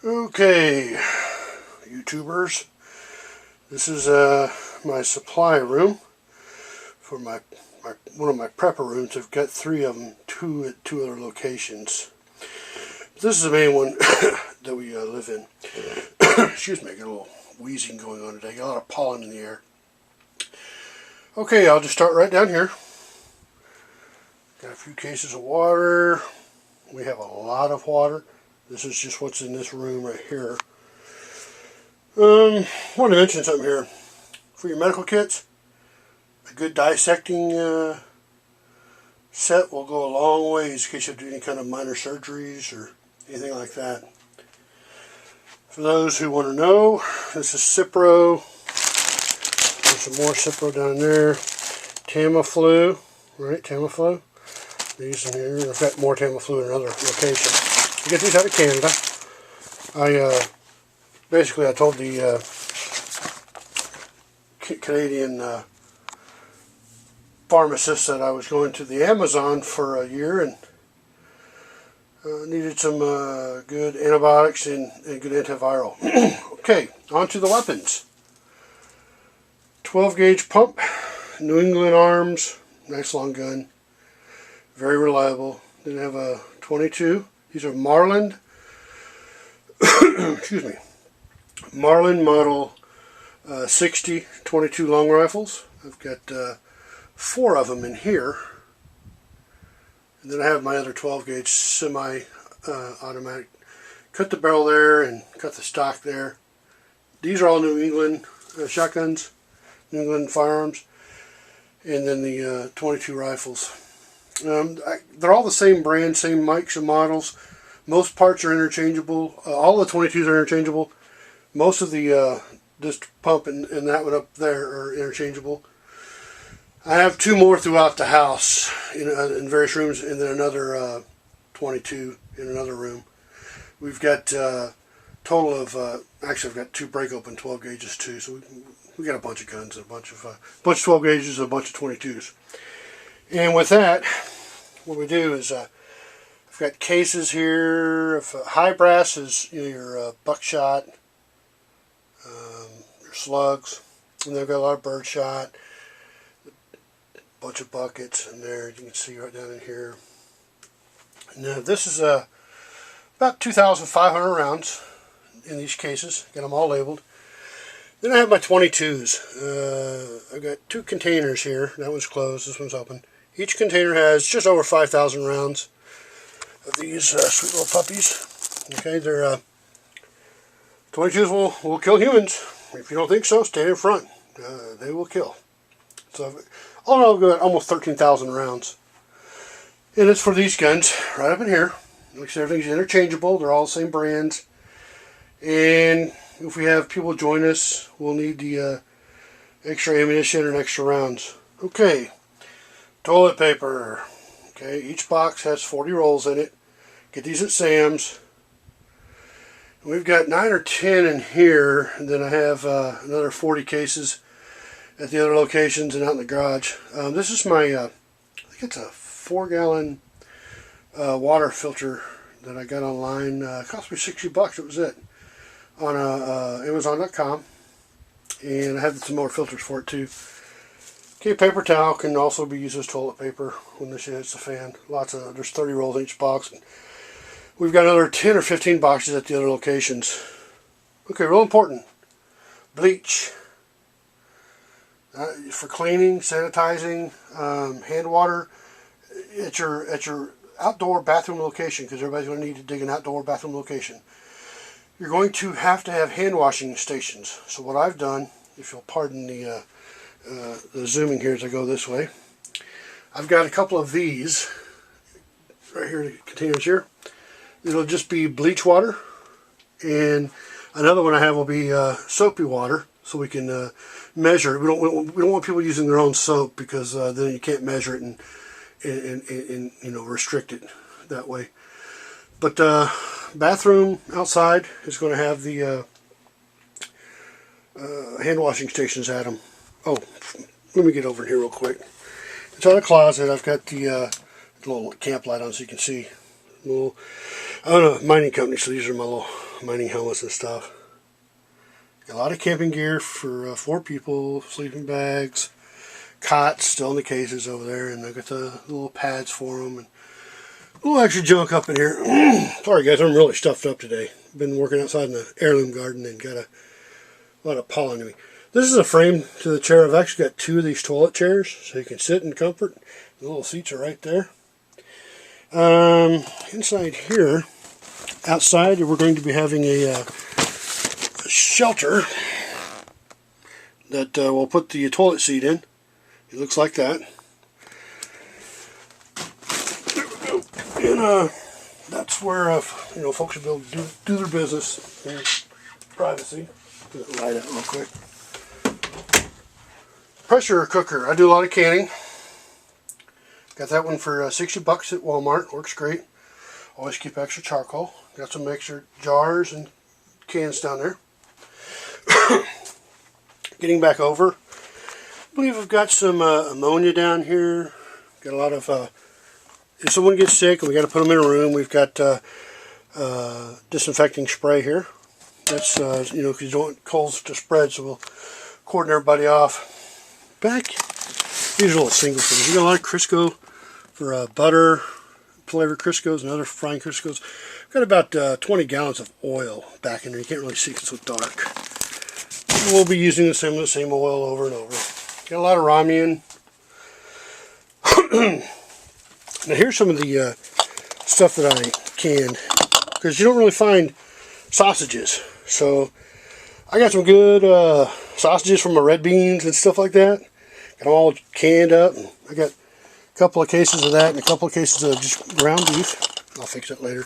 Okay, YouTubers, this is my supply room for my one of my prepper rooms. I've got three of them, two at two other locations. This is the main one that we live in. Excuse me, I got a little wheezing going on today. Got a lot of pollen in the air. Okay, I'll just start right down here. Got a few cases of water. We have a lot of water. This is just what's in this room right here. I want to mention something here. For your medical kits, a good dissecting set will go a long ways in case you have to do any kind of minor surgeries or anything like that. For those who want to know, this is Cipro. There's some more Cipro down there. Tamiflu, right? Tamiflu. These in here. I've got more Tamiflu in another location. I get these out of Canada. I told the Canadian pharmacist that I was going to the Amazon for a year and needed some good antibiotics and good antiviral. Okay, on to the weapons. 12 gauge pump, New England Arms, nice long gun, very reliable. Then I have a 22. These are Marlin, excuse me, Marlin model 60 22 long rifles. I've got 4 of them in here. And then I have my other 12 gauge semi-automatic. Cut the barrel there and cut the stock there. These are all New England shotguns, New England firearms. And then the 22 rifles. They're all the same brand, same makes and models. Most parts are interchangeable. All the 22s are interchangeable. Most of the this pump and that one up there are interchangeable. I have 2 more throughout the house in various rooms, and then another 22 in another room. We've got total of actually I've got 2 break open 12 gauges too. So we got a bunch of guns and a bunch of 12 gauges and a bunch of 22s. And with that, what we do is I've got cases here. If high brass is your buckshot, your slugs, and they've got a lot of birdshot, a bunch of buckets in there. You can see right down in here. Now this is about 2,500 rounds in these cases. Got them all labeled. Then I have my 22s. I've got 2 containers here. That one's closed. This one's open. Each container has just over 5,000 rounds of these sweet little puppies. Okay, they're 22s will kill humans. If you don't think so, stand in front. They will kill. So all in all, I've got almost 13,000 rounds. And it's for these guns right up in here. Like I said, everything's interchangeable. They're all the same brands. And if we have people join us, we'll need the extra ammunition and extra rounds. Okay. Toilet paper. Okay, each box has 40 rolls in it. Get these at Sam's. We've got 9 or 10 in here, and then I have another 40 cases at the other locations and out in the garage. This is my, I think it's a 4-gallon water filter that I got online. It cost me $60. It was it on Amazon.com, and I have some more filters for it too. Okay, paper towel can also be used as toilet paper when the shit hits the fan. There's 30 rolls in each box. We've got another 10 or 15 boxes at the other locations. Okay, real important. Bleach. For cleaning, sanitizing, hand water at your outdoor bathroom location, because everybody's going to need to dig an outdoor bathroom location. You're going to have hand washing stations. So what I've done, if you'll pardon the zooming here as I go this way, I've got a couple of these right here, the containers here. It'll just be bleach water, and another one I have will be soapy water, so we can measure. We don't want people using their own soap, because then you can't measure it and restrict it that way. But bathroom outside is going to have the hand washing stations at them. Oh, let me get over here real quick. It's on a closet. I've got the little camp light on so you can see Little, I don't know, mining company, so these are my little mining helmets and stuff. Got a lot of camping gear for 4 people, sleeping bags, cots still in the cases over there, and I got the little pads for them, and a little extra junk up in here. Sorry guys, I'm really stuffed up today. Been working outside in the heirloom garden and got a lot of pollen in me. This is a frame to the chair. I've actually got 2 of these toilet chairs, so you can sit in comfort. The little seats are right there. Inside here, outside, we're going to be having a shelter that we'll put the toilet seat in. It looks like that. There we go. And that's where folks will be able to do their business in privacy. Put that light out real quick. Pressure cooker. I do a lot of canning. Got that one for $60 at Walmart. Works great. Always keep extra charcoal. Got some extra jars and cans down there. Getting back over. I believe I've got some ammonia down here. Got a lot of, if someone gets sick and we got to put them in a room, we've got disinfecting spray here. That's, because you don't want colds to spread, so we'll cordon everybody off. Back, these are little single things. We got a lot of Crisco for butter, flavored Criscos and other frying Criscos. Got about 20 gallons of oil back in there. You can't really see because it's so dark. And we'll be using the same oil over and over. Got a lot of ramen. Now here's some of the stuff that I canned, because you don't really find sausages. So I got some good sausages from my red beans and stuff like that. Got them all canned up. And I got a couple of cases of that and a couple of cases of just ground beef. I'll fix that later.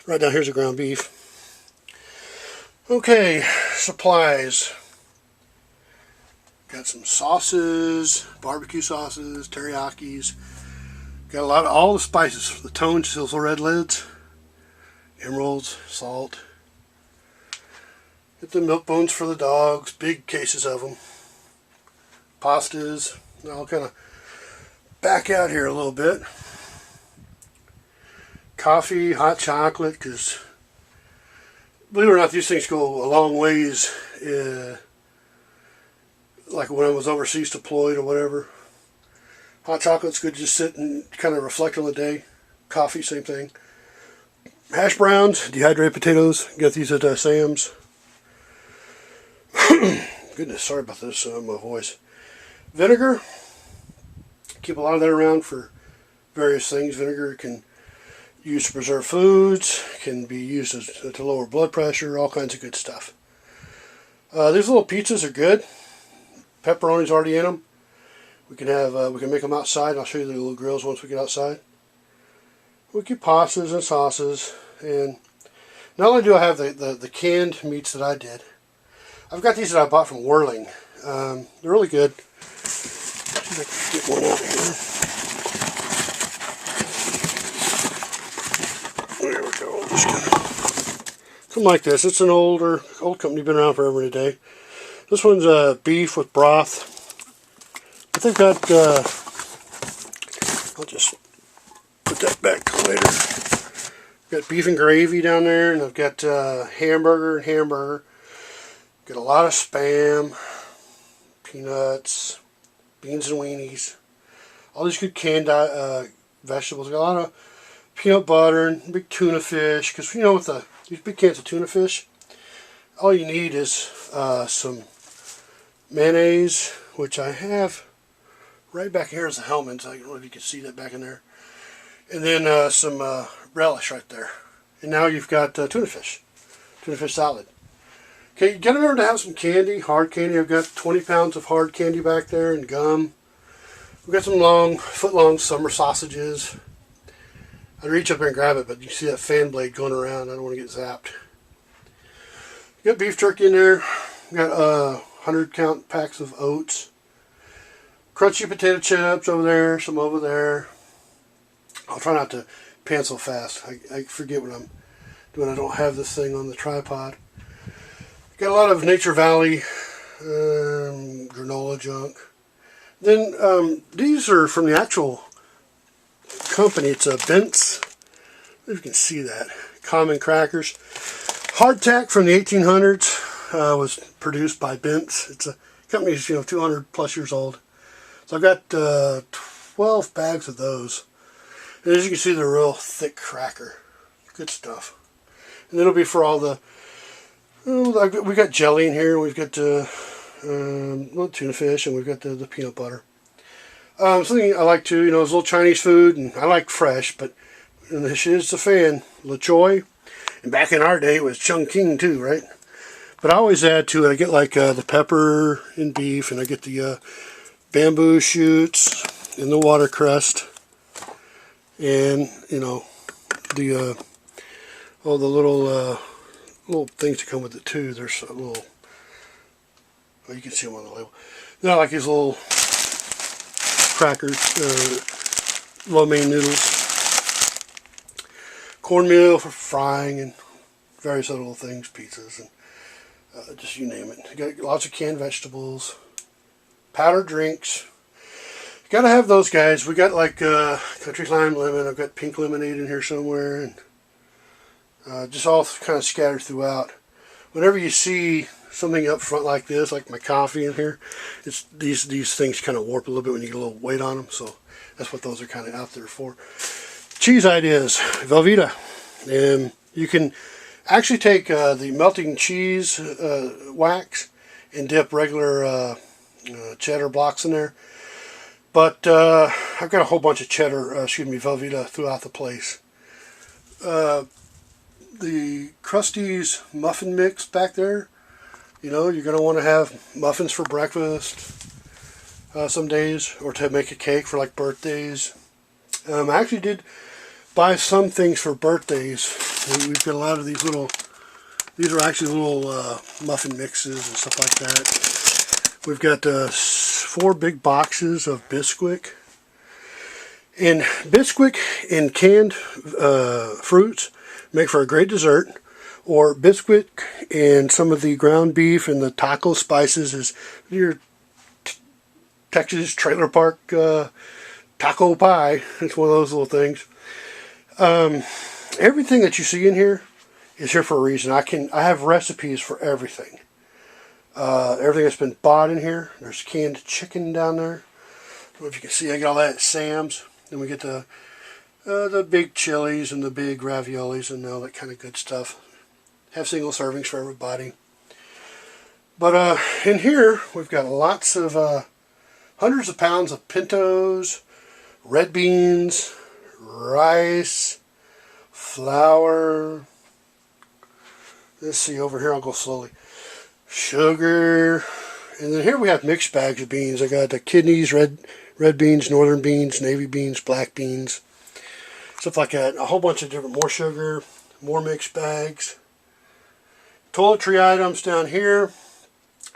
Right down here's the ground beef. Okay, supplies. Got some sauces, barbecue sauces, teriyakis. Got a lot of all the spices. The Tone Sizzle Red Lids, emeralds, salt. Get the milk bones for the dogs, big cases of them. Pastas. I'll kind of back out here a little bit. Coffee, hot chocolate, because believe it or not, these things go a long ways. Like when I was overseas deployed or whatever. Hot chocolate's good to just sit and kind of reflect on the day. Coffee, same thing. Hash browns, dehydrated potatoes. Got these at Sam's. Goodness, sorry about this, my voice. Vinegar. Keep a lot of that around for various things. Vinegar can use to preserve foods, can be used to lower blood pressure, all kinds of good stuff. These little pizzas are good. Pepperoni's already in them. We can make them outside. I'll show you the little grills once we get outside. We keep pastas and sauces, and not only do I have the canned meats that I did, I've got these that I bought from Whirling. They're really good. See if I can get one out here. There we go. Just gonna come like this. It's an old company, been around forever and a day. This one's beef with broth. But they've got, I'll just put that back later. Got beef and gravy down there, and I've got hamburger and hamburger. Got a lot of Spam, peanuts, beans and weenies. All these good canned vegetables. Got a lot of peanut butter and big tuna fish. Because with these big cans of tuna fish, all you need is some mayonnaise, which I have right back here is the helmet. I don't know if you can see that back in there. And then some relish right there. And now you've got tuna fish salad. Okay, you gotta remember to have some candy, hard candy. I've got 20 pounds of hard candy back there and gum. We've got some foot-long summer sausages. I'd reach up there and grab it, but you see that fan blade going around. I don't want to get zapped. Got beef jerky in there. Got 100-count packs of oats. Crunchy potato chips over there, some over there. I'll try not to pan so fast. I forget what I'm doing. I don't have this thing on the tripod. Got a lot of Nature Valley granola junk. Then these are from the actual company. It's a Bent's If you can see that. Common crackers. Hardtack from the 1800s was produced by Bent's. It's a company that's 200 plus years old. So I've got 12 bags of those. And as you can see, they're real thick cracker. Good stuff. And it'll be for all the... we got jelly in here. We've got tuna fish, and we've got the peanut butter. Something I like too, is a little Chinese food, and I like fresh, but she is a fan. La Choy. And back in our day, it was Chungking too, right? But I always add to it. I get like the pepper and beef, and I get the bamboo shoots and the watercress, and the little things that come with it too. There's a little. Oh, you can see them on the label. They're like these little crackers, lo mein noodles, cornmeal for frying, and various other little things, pizzas, and just you name it. You got lots of canned vegetables, powdered drinks. You gotta have those guys. We got like country lime lemon. I've got pink lemonade in here somewhere, and just all kind of scattered throughout. Whenever you see something up front like this, like my coffee in here, it's these things kind of warp a little bit when you get a little weight on them. So that's what those are kind of out there for. Cheese ideas, Velveeta, and you can actually take the melting cheese wax and dip regular cheddar blocks in there. But I've got a whole bunch of Velveeta throughout the place. The Krusteaz muffin mix back there. You're going to want to have muffins for breakfast some days, or to make a cake for like birthdays. I actually did buy some things for birthdays. We've got a lot of these are actually little muffin mixes and stuff like that. We've got 4 big boxes of Bisquick. And Bisquick and canned fruits make for a great dessert. Or Bisquick and some of the ground beef and the taco spices is your Texas trailer park taco pie. It's one of those little things. Everything that you see in here is here for a reason. I have recipes for everything. Everything that's been bought in here. There's canned chicken down there. I don't know if you can see, I got all that at Sam's. Then we get the big chilies and the big raviolis and all that kind of good stuff. Have single servings for everybody. But in here, we've got lots of hundreds of pounds of pintos, red beans, rice, flour. Let's see, over here, I'll go slowly. Sugar. And then here we have mixed bags of beans. I got the kidneys, red beans, northern beans, navy beans, black beans. Stuff like that. A whole bunch of different, more sugar, more mixed bags. Toiletry items down here,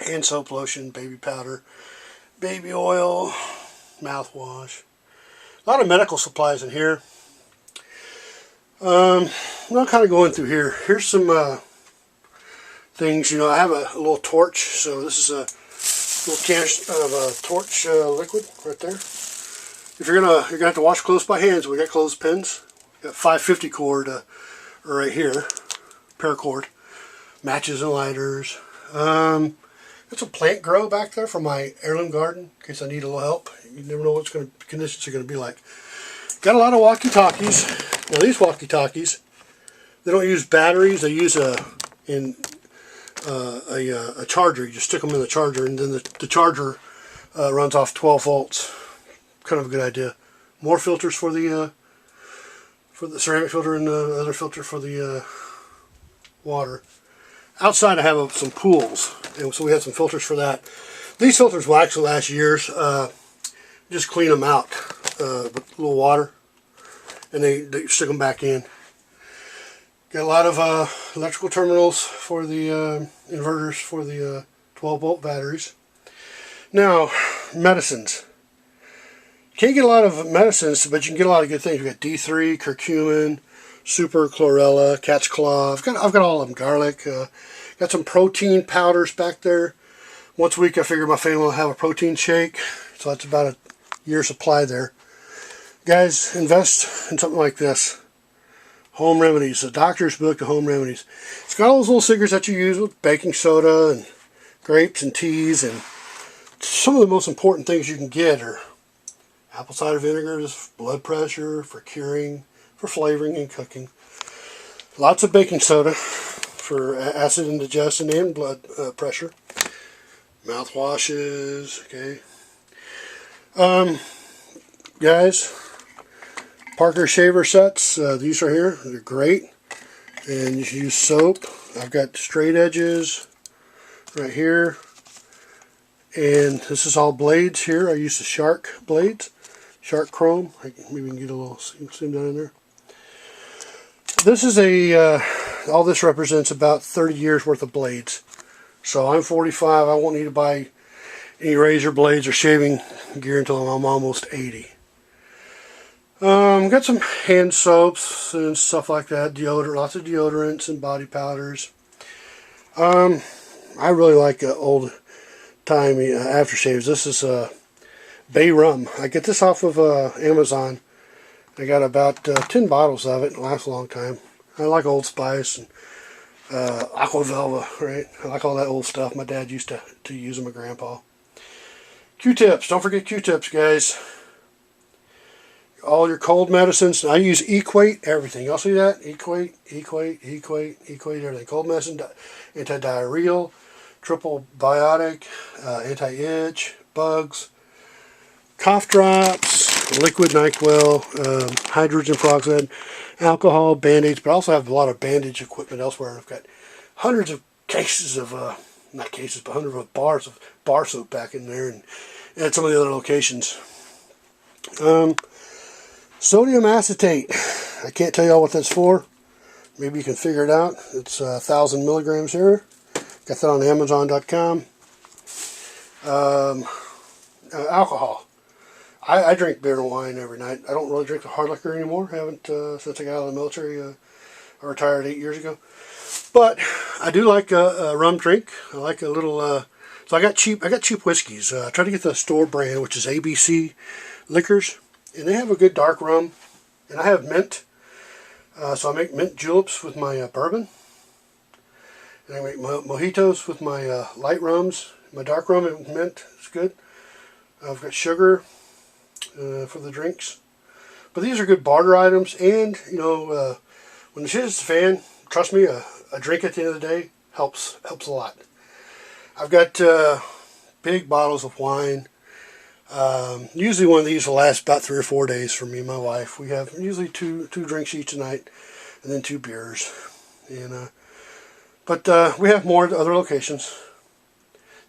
hand soap, lotion, baby powder, baby oil, mouthwash. A lot of medical supplies in here. I'm kind of going through here. Here's some things. I have a little torch. So this is a little can of torch liquid right there. If you're gonna have to wash clothes by hand. So we got clothespins. Got 550 cord right here, paracord. Matches and lighters. Got some plant grow back there for my heirloom garden in case I need a little help. You never know what conditions are going to be like. Got a lot of walkie-talkies. Now these walkie-talkies, they don't use batteries. They use a charger. You just stick them in the charger, and then the charger runs off 12 volts. Kind of a good idea. More filters for the ceramic filter, and the other filter for the water. Outside I have some pools, and so we have some filters for that. These filters will actually last years. Just clean them out with a little water, and they stick them back in. Got a lot of electrical terminals for the inverters for the 12 volt batteries. Now, medicines. Can't get a lot of medicines, but you can get a lot of good things. We got D3, curcumin, super chlorella, cat's claw. I've got all of them. Garlic. Got some protein powders back there. Once a week I figure my family will have a protein shake. So that's about a year's supply there. Guys, invest in something like this. Home Remedies, the doctor's book of home remedies. It's got all those little stickers that you use with baking soda and grapes and teas, and some of the most important things you can get are apple cider vinegars, blood pressure, for curing, for flavoring and cooking. Lots of baking soda for acid indigestion and blood pressure. Mouthwashes, okay. Guys, Parker shaver sets, these are here, they're great. And you should use soap. I've got straight edges right here. And this is all blades here. I use the Shark blades, Shark Chrome. Maybe we can get a little, see them down in there. This is all this represents about 30 years worth of blades. So I'm 45, I won't need to buy any razor blades or shaving gear until I'm almost 80. Got some hand soaps and stuff like that, deodorant, lots of deodorants and body powders. I really like old-timey aftershaves. This is Bay Rum. I get this off of Amazon. I got about 10 bottles of it. It lasts a long time. I like Old Spice and Aqua Velva, right? I like all that old stuff. My dad used to use them, my grandpa. Q-tips. Don't forget Q-tips, guys. All your cold medicines. I use Equate everything. Y'all see that? Equate, everything. Cold medicine, anti-diarrheal, triple biotic, anti-itch, bugs, cough drops, liquid NyQuil, hydrogen peroxide, alcohol, band-aids, but I also have a lot of bandage equipment elsewhere. I've got hundreds of cases of, not cases, but hundreds of bars of bar soap back in there, and at some of the other locations. Sodium acetate. I can't tell y'all what that's for. Maybe you can figure it out. It's 1,000 milligrams here. Got that on Amazon.com. Alcohol. I drink beer and wine every night. I don't really drink the hard liquor anymore. Haven't since I got out of the military. I retired 8 years ago. But I do like a rum drink. I like a little. So I got cheap whiskeys. I try to get the store brand, which is ABC Liquors. And they have a good dark rum. And I have mint. So I make mint juleps with my bourbon. And I make mojitos with my light rums. My dark rum and mint is good. I've got sugar for the drinks. But these are good barter items. And, you know, when the shit hits the fan, trust me, a drink at the end of the day helps a lot. I've got big bottles of wine. Usually one of these will last about 3 or 4 days for me and my wife. We have usually two drinks each night, and then 2 beers. And but we have more at other locations.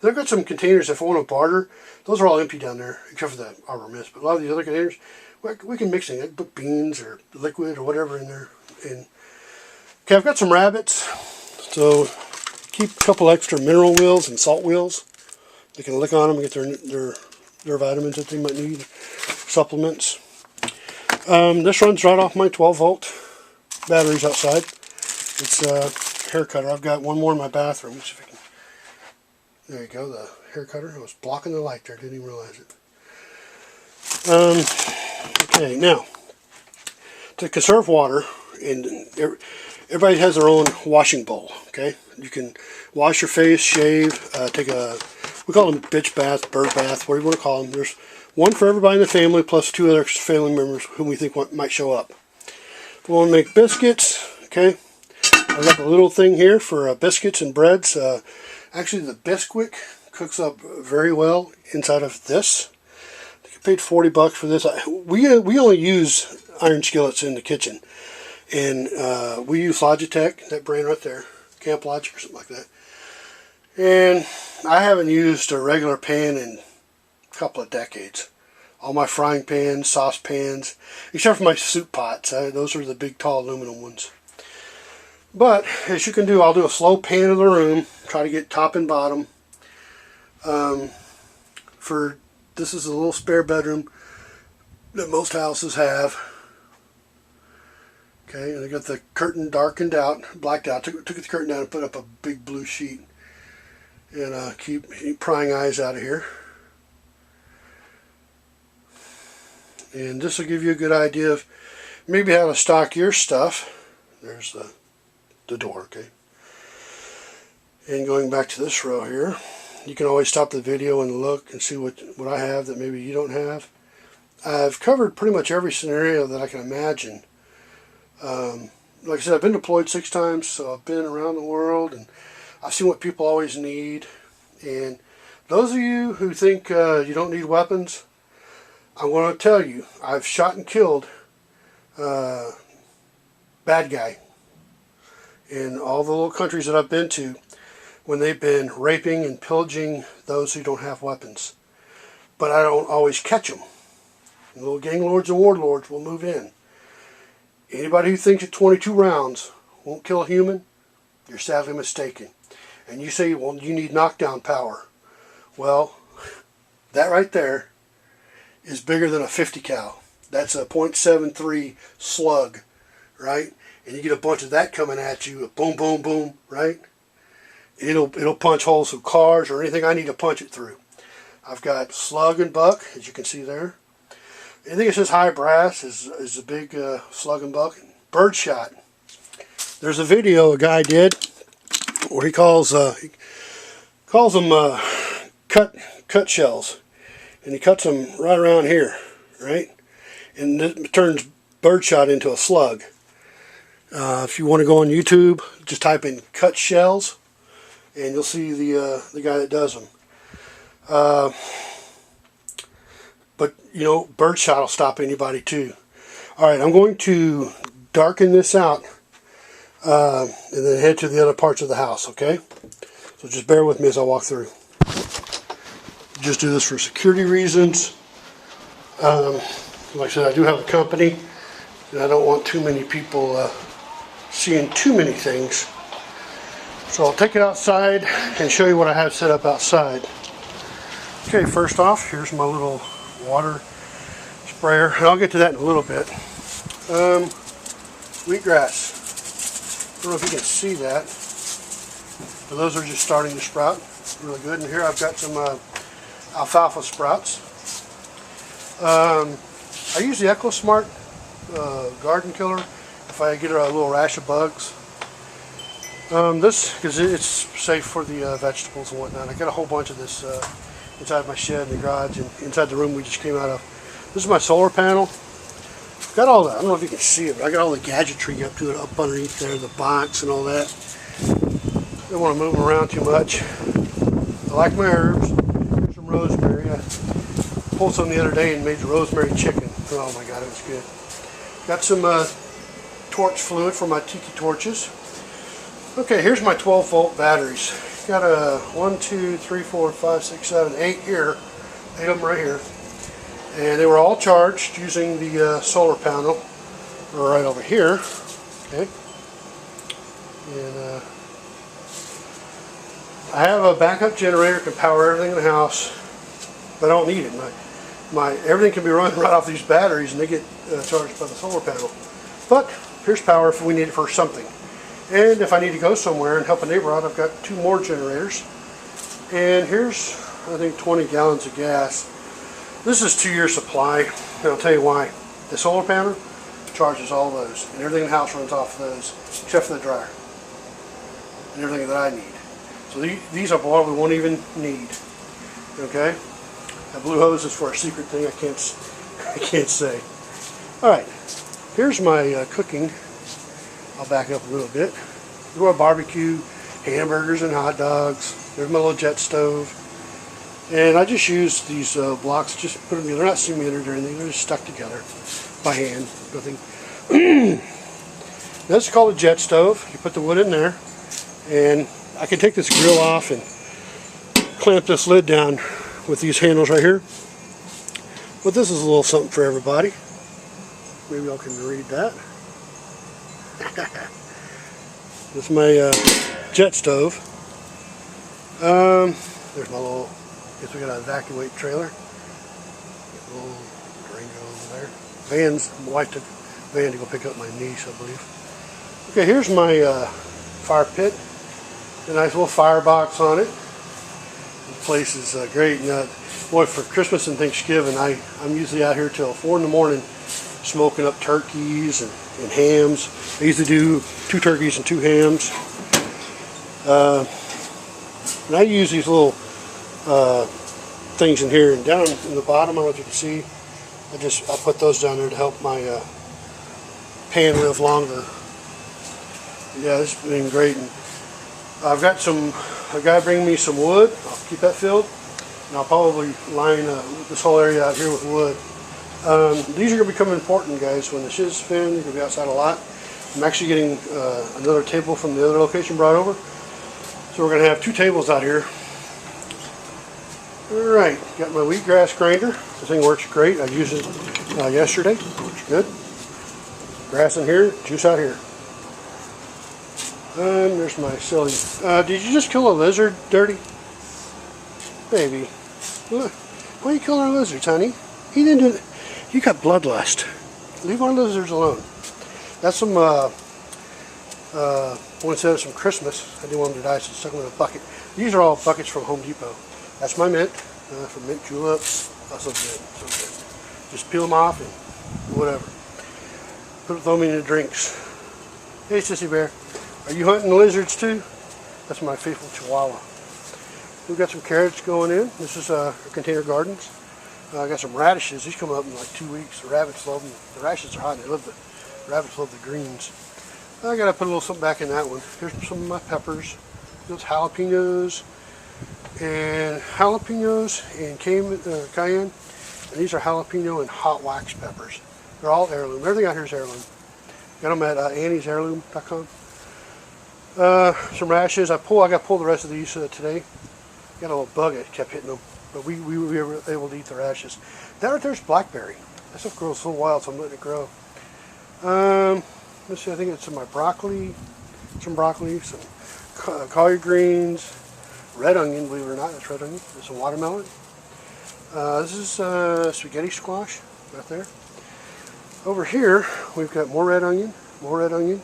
Then I've got some containers if I want to barter. Those are all empty down there, except for the Arbor Mist. But a lot of the other containers, we can mix things. I can put beans or liquid or whatever in there. And okay, I've got some rabbits. So keep a couple extra mineral wheels and salt wheels. They can lick on them and get their vitamins that they might need, supplements. This runs right off my 12-volt batteries outside. It's a hair cutter. I've got one more in my bathroom. Let's see if I can. There you go, the hair cutter. I was blocking the light there. Didn't even realize it. Okay, now to conserve water, and everybody has their own washing bowl. Okay, you can wash your face, shave, take a. We call them bitch bath, bird bath, whatever you want to call them. There's one for everybody in the family, plus 2 other family members whom we think might show up. If we want to make biscuits, okay, I've got the little thing here for biscuits and breads. Actually, the Bisquick cooks up very well inside of this. I think I paid $40 for this. We only use iron skillets in the kitchen, and we use Logitech, that brand right there, Camp Logic or something like that. And I haven't used a regular pan in a couple of decades. All my frying pans, saucepans, except for my soup pots. Those are the big, tall aluminum ones. But, as you can do, I'll do a slow pan of the room. Try to get top and bottom. This is a little spare bedroom that most houses have. Okay, and I got the curtain darkened out, blacked out. Took the curtain down and put up a big blue sheet. And keep prying eyes out of here. And this will give you a good idea of maybe how to stock your stuff. There's the door, okay? And going back to this row here, you can always stop the video and look and see what I have that maybe you don't have. I've covered pretty much every scenario that I can imagine. Like I said, I've been deployed 6 times, so I've been around the world, and I've seen what people always need. And those of you who think you don't need weapons, I'm going to tell you, I've shot and killed bad guy in all the little countries that I've been to when they've been raping and pillaging those who don't have weapons. But I don't always catch them. The little gang lords and warlords will move in. Anybody who thinks that 22 rounds won't kill a human, you're sadly mistaken. And you say, well, you need knockdown power. Well, that right there is bigger than a 50 cal. That's a .73 slug, right? And you get a bunch of that coming at you, boom, boom, boom, right? It'll punch holes through cars or anything I need to punch it through. I've got slug and buck, as you can see there. Anything that says high brass is a big slug and buck. Bird shot. There's a video a guy did where he calls them cut shells, and he cuts them right around here, right? And it turns birdshot into a slug. If you want to go on YouTube, just type in cut shells, and you'll see the guy that does them. But you know, birdshot will stop anybody too. All right, I'm going to darken this out, and then head to the other parts of the house. Okay, so just bear with me as I walk through. Just do this for security reasons. Like I said, I do have a company, and I don't want too many people seeing too many things. So I'll take it outside and show you what I have set up outside. Okay, first off, here's my little water sprayer, and I'll get to that in a little bit. Wheatgrass. I don't know if you can see that, but those are just starting to sprout really good. And here I've got some alfalfa sprouts. I use the EcoSmart garden killer if I get a little rash of bugs. This, because it's safe for the vegetables and whatnot. I got a whole bunch of this inside my shed in the garage and inside the room we just came out of. This is my solar panel. Got all that. I don't know if you can see it, but I got all the gadgetry up to it, up underneath there, the box and all that. Don't want to move them around too much. I like my herbs. Here's some rosemary. I pulled some the other day and made the rosemary chicken. Oh my God, it was good. Got some torch fluid for my tiki torches. Okay, here's my 12-volt batteries. Got a 1, 2, 3, 4, 5, 6, 7, 8 here. 8 of them right here. And they were all charged using the solar panel right over here. Okay. And I have a backup generator, can power everything in the house, but I don't need it. Everything can be run right off these batteries, and they get charged by the solar panel. But here's power if we need it for something. And if I need to go somewhere and help a neighbor out, I've got 2 more generators. And here's, I think, 20 gallons of gas. This is 2-year supply, and I'll tell you why. The solar panel charges all those, and everything in the house runs off those, except for the dryer, and everything that I need. So these are what we won't even need. Okay? That blue hose is for a secret thing I can't say. All right, here's my cooking. I'll back up a little bit. Do our barbecue, hamburgers and hot dogs. There's my little jet stove. And I just use these blocks, just put them together. They're not cemented or anything, they're just stuck together by hand. Nothing. That's called a jet stove. You put the wood in there, and I can take this grill off and clamp this lid down with these handles right here. But this is a little something for everybody. Maybe y'all can read that. This is my jet stove. There's my little, guess we got an evacuate trailer. A little Durango over there. My wife took a van to go pick up my niece, I believe. Okay, here's my fire pit. A nice little firebox on it. The place is great. And, boy, for Christmas and Thanksgiving, I'm usually out here till 4 in the morning smoking up turkeys and hams. I usually do 2 turkeys and 2 hams. And I use these little things in here, and down in the bottom, I don't know if you can see, I put those down there to help my pan live longer. Yeah, this has been great. And I've got a guy bringing me some wood. I'll keep that filled, and I'll probably line this whole area out here with wood. These are going to become important, guys. When the shiz spin, you're going to be outside a lot. I'm actually getting another table from the other location brought over. So we're going to have 2 tables out here. Alright, got my wheatgrass grinder. This thing works great. I used it yesterday. Works good. Grass in here, juice out here. And there's my silly. Did you just kill a lizard, Dirty? Baby. Look, why are you killing our lizards, honey? He didn't do it. You got bloodlust. Leave our lizards alone. That's some, one said some Christmas. I didn't want them to die, so I stuck them in a bucket. These are all buckets from Home Depot. That's my mint, from mint juleps. That's so good, so good. Just peel them off and whatever. Throw them in the drinks. Hey, Sissy Bear, are you hunting lizards too? That's my faithful Chihuahua. We've got some carrots going in. This is Container Gardens. I got some radishes. These come up in like 2 weeks. The rabbits love them. The radishes are hot. The rabbits love the greens. I gotta put a little something back in that one. Here's some of my peppers. Those jalapenos and cayenne. And these are jalapeno and hot wax peppers. They're all heirloom. Everything out here is heirloom. Got them at anniesheirloom.com. Some radishes. I got to pull the rest of these today. Got a little bug that kept hitting them, but we were able to eat the radishes. That right there's blackberry. That stuff grows so wild, so I'm letting it grow. Let's see. I think it's some broccoli, some collard greens, red onion. Believe it or not, that's red onion. There's some watermelon. This is spaghetti squash right there. Over here, we've got more red onion, more red onion,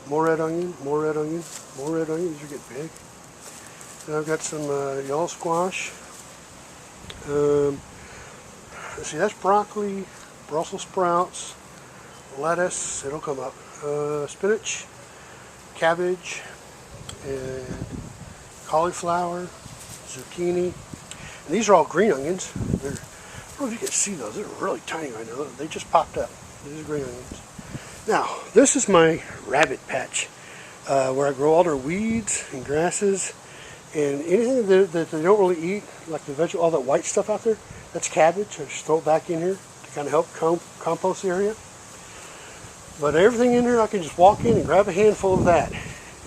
more red onion, more red onion, more red onion. These are getting big. And I've got some yellow squash. Let's see, that's broccoli, Brussels sprouts, lettuce, it'll come up, spinach, cabbage, and cauliflower, zucchini. And these are all green onions. I don't know if you can see those. They're really tiny right now. They just popped up. These are green onions. Now, this is my rabbit patch where I grow all their weeds and grasses and anything that they don't really eat, like the vegetable, all that white stuff out there. That's cabbage. I just throw it back in here to kind of help compost the area. But everything in here, I can just walk in and grab a handful of that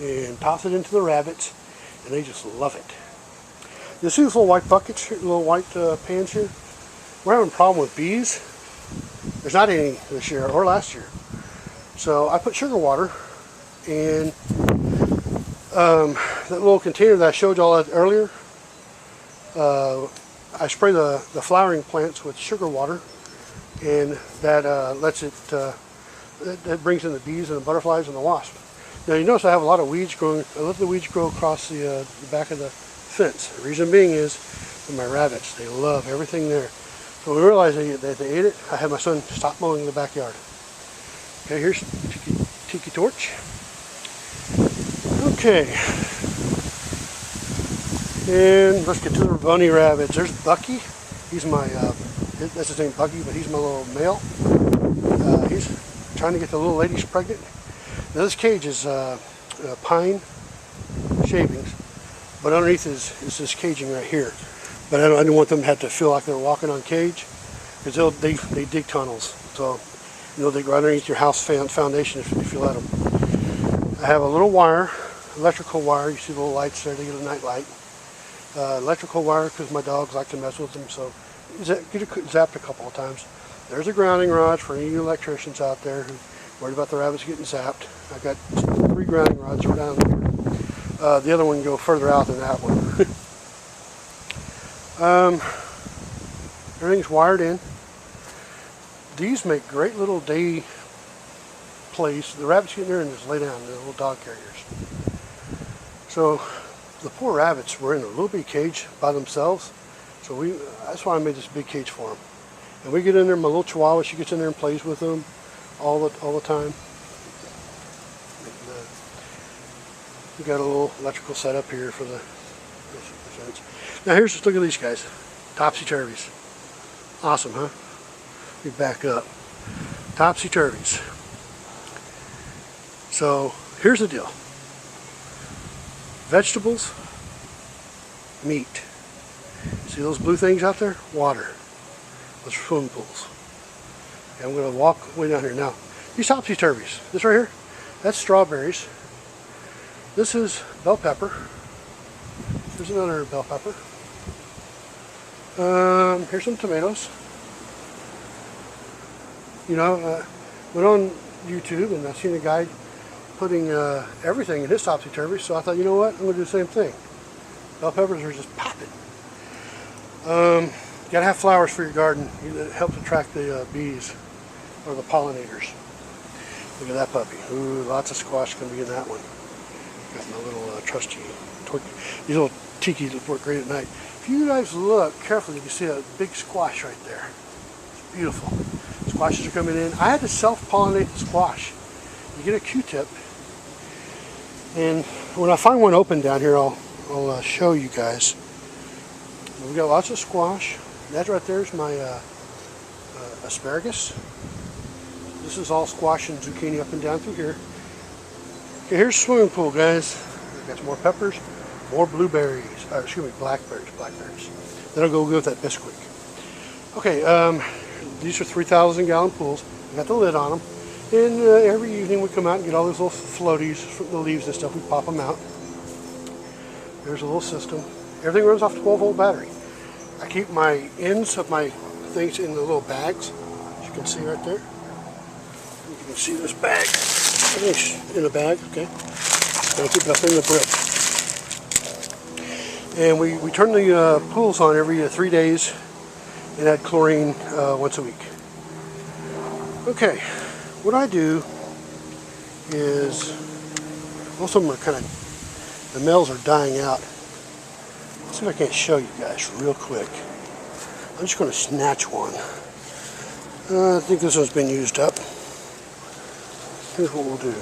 and toss it into the rabbits, and they just love it. You see these little white buckets, here, little white pans here? We're having a problem with bees. There's not any this year or last year. So I put sugar water in that little container that I showed y'all earlier. I spray the flowering plants with sugar water, and that lets it, that brings in the bees and the butterflies and the wasps. Now you notice I have a lot of weeds growing. I let the weeds grow across the back of the fence. The reason being is for my rabbits. They love everything there. So when we realized that they ate it, I had my son stop mowing the backyard. Okay, here's Tiki Torch. Okay. And let's get to the bunny rabbits. There's Bucky. He's my, that's his name, Bucky, but he's my little male. He's trying to get the little ladies pregnant. Now this cage is pine shavings, but underneath is this caging right here. But I didn't want them to have to feel like they're walking on cage, because they dig tunnels. So, you know, they go underneath your house foundation if you let them. I have a little wire, electrical wire. You see the little lights there, they get a night light. Electrical wire because my dogs like to mess with them, so get zapped a couple of times. There's a grounding rod for any electricians out there who worried about the rabbits getting zapped. I've got 3 grounding rods down there. The other one can go further out than that one. Everything's wired in. These make great little day plays. The rabbits get in there and just lay down, the little dog carriers. So the poor rabbits were in a little bitty cage by themselves. So that's why I made this big cage for them. And we get in there, my little chihuahua, she gets in there and plays with them all the time. And, we got a little electrical setup here for the fence. Now here's, look at these guys, topsy-turvies. Awesome, huh? We back up. Topsy-turvies. So here's the deal. Vegetables, meat. See those blue things out there? Water. Those are swimming pools. And I'm going to walk way down here. Now, these topsy-turvies, this right here, that's strawberries. This is bell pepper. There's another bell pepper. Here's some tomatoes. You know, went on YouTube and I seen a guy putting everything in his topsy-turvy, so I thought, you know what, I'm going to do the same thing. Bell peppers are just popping. You gotta have flowers for your garden. It helps attract the bees or the pollinators. Look at that puppy. Ooh, lots of squash going to be in that one. Got my little trusty torque. These little tikis that work great at night. If you guys look carefully, you can see a big squash right there. It's beautiful. Squashes are coming in. I had to self-pollinate the squash. You get a Q-tip, and when I find one open down here, I'll show you guys. We got lots of squash. That right there is my asparagus. This is all squash and zucchini up and down through here. Okay, here's the swimming pool, guys. We've got some more peppers, more blueberries, excuse me, blackberries. That'll go good with that Bisquick. Okay, these are 3,000 gallon pools. We got the lid on them. And every evening we come out and get all these little floaties from the leaves and stuff. We pop them out. There's a little system. Everything runs off 12-volt battery. I keep my ends of my things in the little bags, as you can see right there. You can see this bag. Everything's in a bag, okay? And I keep nothing in the brick. And we turn the pools on every 3 days and add chlorine once a week. Okay, what I do is, most of them are kind of, the males are dying out. Let's see if I can't show you guys real quick. I'm just going to snatch one. I think this one's been used up. Here's what we'll do.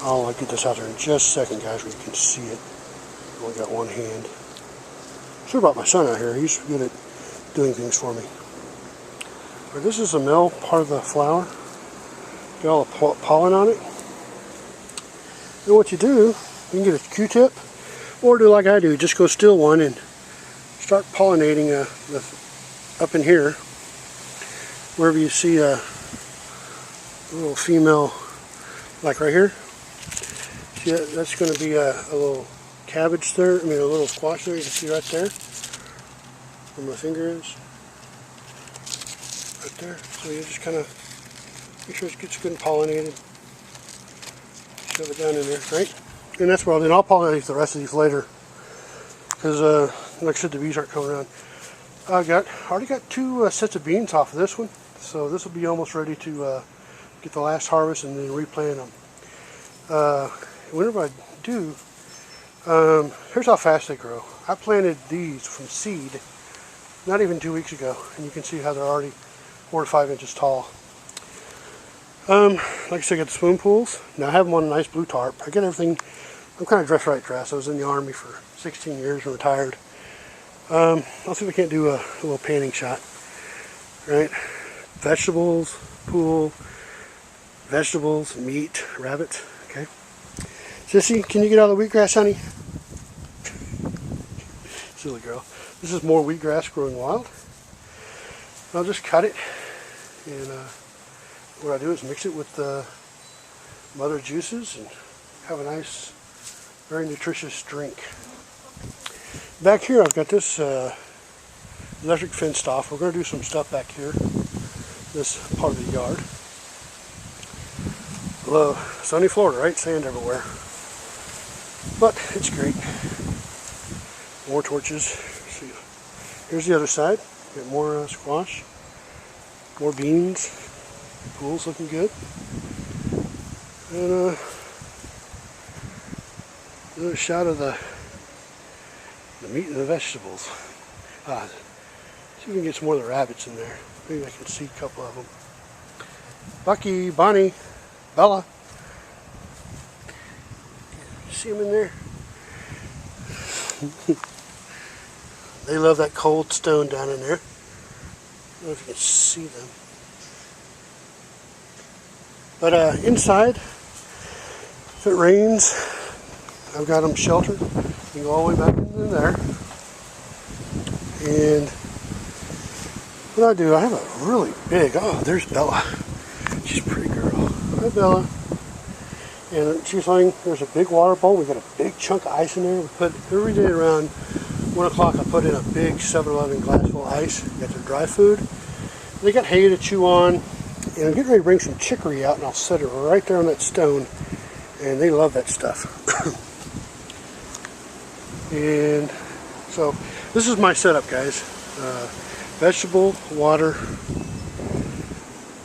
I'll get this out there in just a second, guys, where you can see it. I only got one hand. Should have brought my son out here. He's good at doing things for me. But this is the male part of the flower. Got all the pollen on it. And what you do, you can get a Q-tip, or do like I do, just go steal one and start pollinating up in here. Wherever you see a little female, like right here. See, that's going to be a little cabbage there, a little squash there, you can see right there, where my finger is. Right there. So you just kind of make sure it gets good and pollinated. Shove it down in there, right? And that's what I'll pollinate the rest of these later. Because, like I said, the bees aren't coming around. I already got 2 sets of beans off of this one. So this will be almost ready to get the last harvest and then replant them. Whenever I do, here's how fast they grow. I planted these from seed not even 2 weeks ago, and you can see how they're already 4 to 5 inches tall. Like I said, I got the swimming pools. Now I have them on a nice blue tarp. I get everything. I'm kind of dressed. I was in the Army for 16 years and retired. I'll see if I can't do a little panning shot. Right? Vegetables, pool, vegetables, meat, rabbits. Okay. Sissy, can you get out of the wheatgrass, honey? Silly girl. This is more wheatgrass growing wild. I'll just cut it, and what I do is mix it with mother juices and have a nice, very nutritious drink. Back here I've got this electric fenced off. We're going to do some stuff back here, this part of the yard. Hello, sunny Florida, right? Sand everywhere. But it's great. More torches. See, here's the other side. Got more squash, more beans. Pool's looking good. And another shot of the meat and the vegetables. See if we can get some more of the rabbits in there. Maybe I can see a couple of them. Bucky, Bonnie, Bella. See them in there? They love that cold stone down in there. I don't know if you can see them. But inside, if it rains, I've got them sheltered. You can go all the way back into there. And what I do, I have a really big, oh, there's Bella. She's a pretty girl. Hi, Bella. And she's saying there's a big water bowl. We got a big chunk of ice in there. We put, every day around 1 o'clock, I put in a big 7-Eleven glass full of ice. Got their dry food. They got hay to chew on. And I'm getting ready to bring some chicory out, and I'll set it right there on that stone. And they love that stuff. And so this is my setup, guys. Vegetable, water.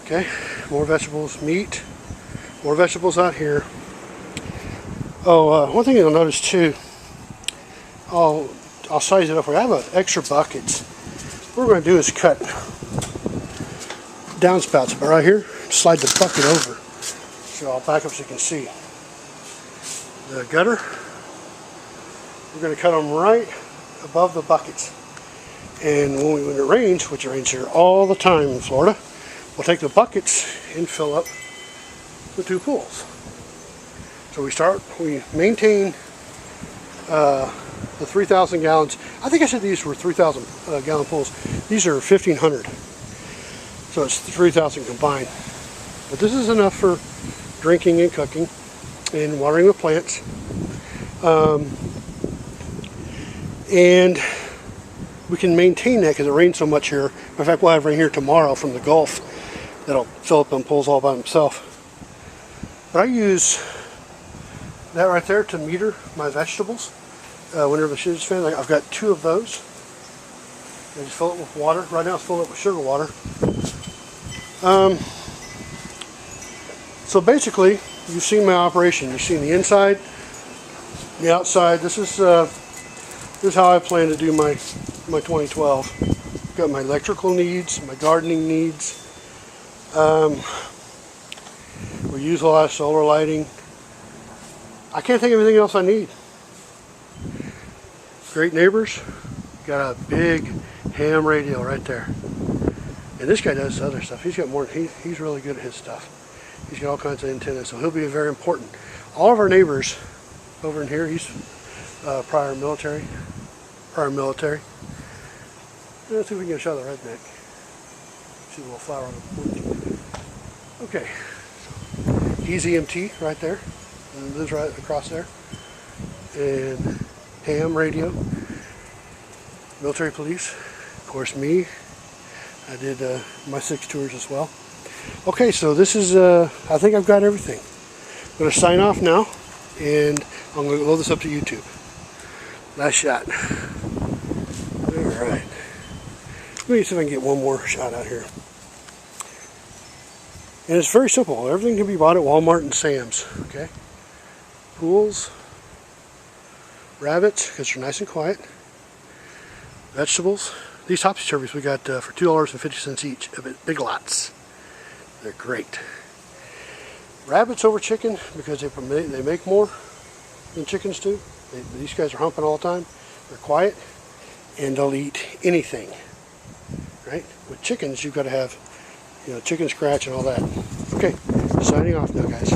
Okay, more vegetables, meat, more vegetables out here. Oh, one thing you'll notice too, I'll size it up for you. I have extra buckets. What we're going to do is cut downspouts about right here, slide the bucket over. So I'll back up so you can see. The gutter, we're going to cut them right above the buckets. And when it rains, which it rains here all the time in Florida, we'll take the buckets and fill up the 2 pools. So we maintain the 3,000 gallons. I think I said these were 3,000 gallon pools. These are 1,500. So it's 3,000 combined. But this is enough for drinking and cooking and watering the plants. And we can maintain that because it rains so much here. In fact, we'll have rain here tomorrow from the Gulf that'll fill up them pools all by himself. But I use that right there to meter my vegetables. Whenever the shit's fan, I've got 2 of those. I just fill it with water. Right now it's filled up with sugar water. So basically, you've seen my operation. You've seen the inside, the outside. This is how I plan to do my 2012. Got my electrical needs, my gardening needs. We use a lot of solar lighting. I can't think of anything else I need. Great neighbors. Got a big ham radio right there. And this guy does other stuff. He's got more. He's really good at his stuff. He's got all kinds of antennas, so he'll be very important. All of our neighbors over in here, he's prior military. Let's see if we can get a shot of the redneck. See the little flower on the porch. Okay, so he's EMT right there, and lives right across there. And ham radio, military police, of course me. I did my 6 tours as well. Okay, so this is, I think I've got everything. I'm going to sign off now, and I'm going to load this up to YouTube. Last shot. Alright. Let me see if I can get one more shot out here. And it's very simple. Everything can be bought at Walmart and Sam's. Okay? Pools, rabbits, because they're nice and quiet. Vegetables. These topsy-turvies we got for $2.50 each. Big Lots. They're great. Rabbits over chicken because they make more than chickens do. These guys are humping all the time. They're quiet and they'll eat anything. Right? With chickens, you've got to have, chicken scratch and all that. Okay, signing off now, guys.